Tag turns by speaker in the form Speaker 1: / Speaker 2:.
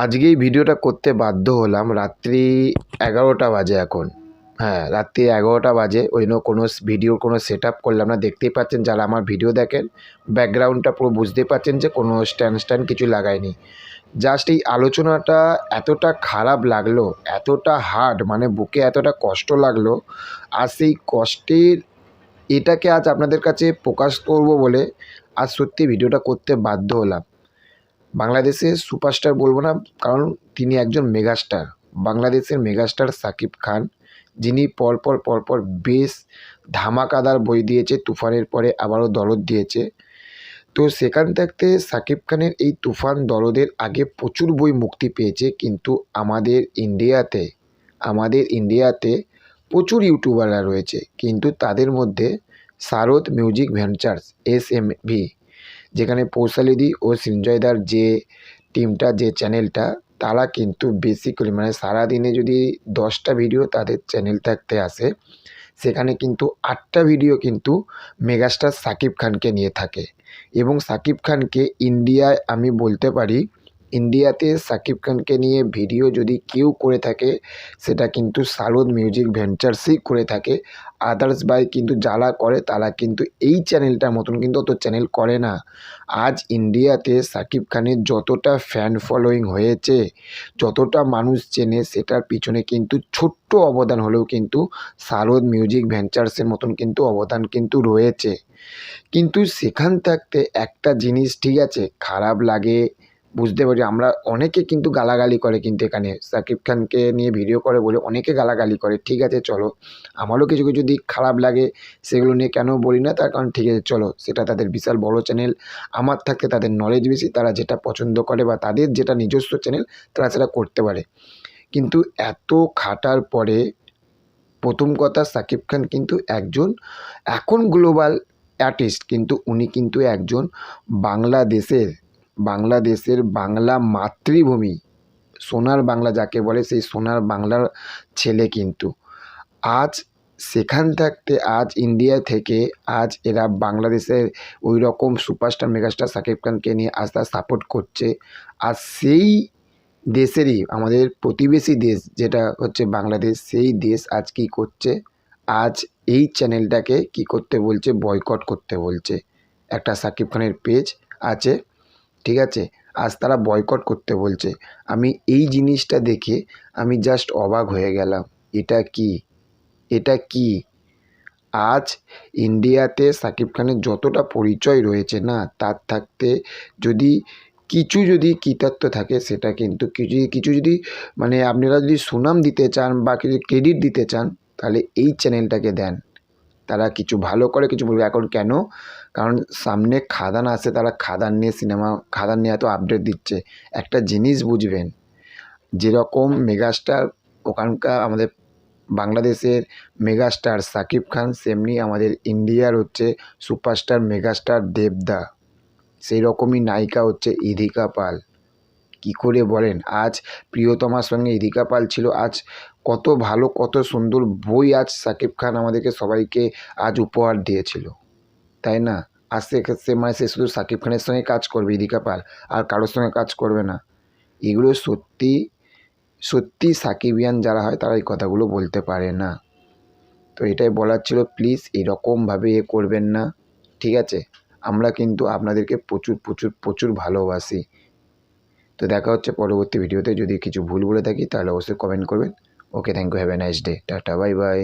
Speaker 1: আজকে এই ভিডিওটা করতে বাধ্য হলাম। রাত্রি 11টা বাজে এখন। হ্যাঁ, রাত্রি 11টা বাজে। ওই জন্য কোনো ভিডিওর কোনো সেট আপ করলাম না। দেখতেই পাচ্ছেন যারা আমার ভিডিও দেখেন, ব্যাকগ্রাউন্ডটা পুরো বুঝতেই পাচ্ছেন যে কোনো স্ট্যান্ড কিছু লাগাইনি। জাস্ট এই আলোচনাটা এতটা খারাপ লাগলো, এতটা হার্ড, মানে বুকে এতটা কষ্ট লাগলো। আর সেই কষ্টের এটাকে আজ আপনাদের কাছে প্রকাশ করব বলে আজ সত্যি ভিডিওটা করতে বাধ্য হলাম। বাংলাদেশের সুপারস্টার বলবো না, কারণ তিনি একজন মেগাস্টার। বাংলাদেশের মেগাস্টার শাকিব খান, যিনি পরপর বেশ ধামাকাদার বই দিয়েছে। তুফানের পরে আবারও দরদ দিয়েছে। তো সেখান থাকতে শাকিব খানের এই তুফান দরদের আগে প্রচুর বই মুক্তি পেয়েছে, কিন্তু আমাদের ইন্ডিয়াতে প্রচুর ইউটিউবাররা রয়েছে, কিন্তু তাদের মধ্যে শারদ মিউজিক ভেঞ্চার্স SMV, যেখানে পৌশালিদি ও সঞ্জয়দার যে টিমটা, যে চ্যানেলটা, তারা কিন্তু বেসিক্যালি মানে সারাদিনে যদি 10টা ভিডিও তাদের চ্যানেল থাকতে আসে, সেখানে কিন্তু 8টা ভিডিও কিন্তু মেগাস্টার শাকিব খানকে নিয়ে থাকে। এবং শাকিব খানকে ইন্ডিয়ায়, আমি বলতে পারি ইন্ডিয়াতে শাকিব খানকে নিয়ে ভিডিও যদি কেউ করে থাকে, সেটা কিন্তু শারদ মিউজিক ভেঞ্চার্সই করে থাকে। আদার্স বাই কিন্তু যারা করে তারা কিন্তু এই চ্যানেলটার মতন কিন্তু অত চ্যানেল করে না। আজ ইন্ডিয়াতে শাকিব খানের যতটা ফ্যান ফলোয়িং হয়েছে, যতটা মানুষ চেনে, সেটার পিছনে কিন্তু ছোট্ট অবদান হলেও কিন্তু শারদ মিউজিক ভেঞ্চার্সের মতন কিন্তু অবদান কিন্তু রয়েছে। কিন্তু সেখান থাকতে একটা জিনিস, ঠিক আছে, খারাপ লাগে, বুঝতে পারি। আমরা অনেকে কিন্তু গালাগালি করে, কিন্তু এখানে শাকিব খানকে নিয়ে ভিডিও করে বলে অনেকে গালাগালি করে। ঠিক আছে, চলো, আমারও কিছু কিছু দিক খারাপ লাগে, সেগুলো নিয়ে কেন বলি না, তার কারণ ঠিক আছে, চলো, সেটা তাদের বিশাল বড় চ্যানেল। আমার থাকতে তাদের নলেজ বেশি, তারা যেটা পছন্দ করে বা তাদের যেটা নিজস্ব চ্যানেল, তারা সেটা করতে পারে। কিন্তু এত খাটার পরে, প্রথম কথা, শাকিব খান কিন্তু একজন এখন গ্লোবাল আর্টিস্ট, কিন্তু উনি কিন্তু একজন বাংলাদেশের বাংলা মাতৃভূমি, সোনার বাংলা যাকে বলে, সেই সোনার বাংলার ছেলে। কিন্তু আজ সেখান থাকতে আজ ইন্ডিয়া থেকে আজ এরা বাংলাদেশের ওই রকম সুপারস্টার মেগাস্টার শাকিব খানকে নিয়ে আজ তারা সাপোর্ট করছে। আর সেই দেশেরই, আমাদের প্রতিবেশী দেশ যেটা হচ্ছে বাংলাদেশ, সেই দেশ আজ কী করছে, আজ এই চ্যানেলটাকে কি করতে বলছে, বয়কট করতে বলছে। একটা শাকিব খানের পেজ আছে, ঠিক আছে, আজ তারা বয়কট করতে বলছে। আমি এই জিনিসটা দেখে আমি জাস্ট অবাক হয়ে গেলাম। এটা কি আজ ইন্ডিয়াতে শাকিব খানের যতটা পরিচয় রয়েছে না, তার থাকতে যদি যদি কৃতিত্ব থাকে, সেটা কিন্তু কিছু যদি মানে আপনারা যদি সুনাম দিতে চান বা কিছু ক্রেডিট দিতে চান, তাহলে এই চ্যানেলটাকে দেন। তারা কিছু ভালো করে, কিছু বলবে। এখন কেন? কারণ সামনে খাদান আসে, তারা খাদান নিয়ে এত আপডেট দিচ্ছে। একটা জিনিস বুঝবেন, যেরকম মেগাস্টার ওখানকার আমাদের বাংলাদেশের মেগাস্টার শাকিব খান, সেমনি আমাদের ইন্ডিয়ার হচ্ছে সুপারস্টার মেগাস্টার দেবদা, সেই রকমই নায়িকা হচ্ছে ইধিকা পাল। কী করে বলেন? আজ প্রিয়তমার সঙ্গে ইধিকা পাল ছিল। আজ কত ভালো, কত সুন্দর বই আজ শাকিব খান আমাদেরকে সবাইকে আজ উপহার দিয়েছিল, তাই না? আর সে শুধু শাকিব খানের সঙ্গে কাজ করবে, ইধিকা পাল, আর কারোর সঙ্গে কাজ করবে না। এগুলো সত্যি সাকিবিয়ান যারা হয়, তারা এই কথাগুলো বলতে পারে না। তো এটাই বলার ছিল, প্লিজ এরকমভাবে করবেন না, ঠিক আছে? আমরা কিন্তু আপনাদেরকে প্রচুর ভালোবাসি। তো দেখা হচ্ছে পরবর্তী ভিডিওতে। যদি কিছু ভুল বলে থাকি তাহলে অবশ্যই কমেন্ট করবেন। Okay, thank you, have a nice day, tata, bye by.